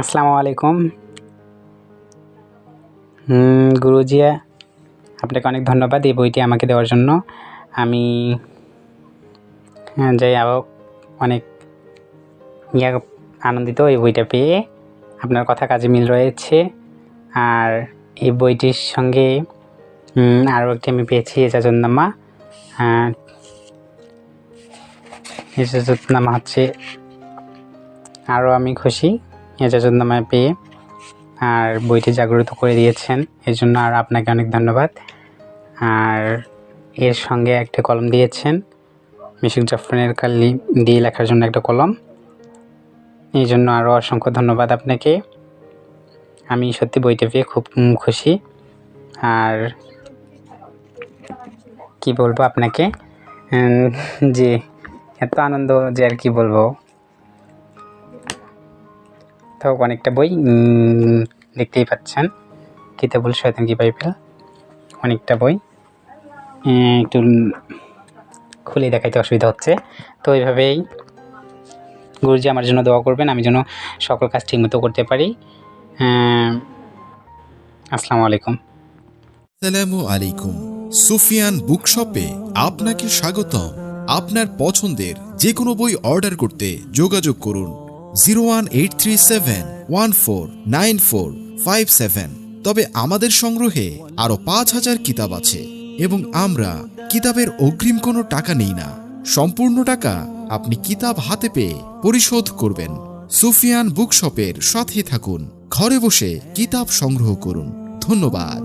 আসসালামু আলাইকুম। গুরুজি, আপনাকে অনেক ধন্যবাদ এই বইটি আমাকে দেওয়ার জন্য। আমি যাই হোক অনেক আনন্দিত এই বইটা পেয়ে। আপনার কথা কাজে মিল রয়েছে। আর এই বইটির সঙ্গে আরও একটি আমি পেয়েছি এজাজতনামা। এজাজতনামা হচ্ছে আরও আমি খুশি এজাজতনামা পেয়ে। আর বইটি জাগ্রত করে দিয়েছেন, এর জন্য আর আপনাকে অনেক ধন্যবাদ। আর এর সঙ্গে একটা কলম দিয়েছেন, মিশুক জাফরানের কালি দিয়ে লেখার জন্য একটা কলম, এই জন্য আরও অসংখ্য ধন্যবাদ আপনাকে। আমি সত্যি বইটা পেয়ে খুব খুশি। আর কি বলবো আপনাকে, যে এত আনন্দ যে আর কি বলবো। তো অনেকটা বই দেখতেই পাচ্ছেন, কিতাবুল শয়তান কি বাইবেল, অনেকটা বই। একটু খুলে দেখাইতে অসুবিধা হচ্ছে। তো এইভাবেই গুরুজি আমার জন্য দোয়া করবেন, আমি যেন সকল কাজ ঠিকমতো করতে পারি। আসসালামু আলাইকুম। আসসালামু আলাইকুম। সুফিয়ান বুকশপে আপনাকে স্বাগতম। আপনার পছন্দের যে কোনো বই অর্ডার করতে যোগাযোগ করুন 01837149457। তবে আমাদের সংগ্রহে আরো 5000 কিতাব আছে এবং আমরা কিতাবের অগ্রিম কোনো টাকা নেই না। সম্পূর্ণ টাকা আপনি কিতাব হাতে পেয়ে পরিশোধ করবেন। সুফিয়ান বুকশপের সাথে থাকুন, ঘরে বসে কিতাব সংগ্রহ করুন। ধন্যবাদ।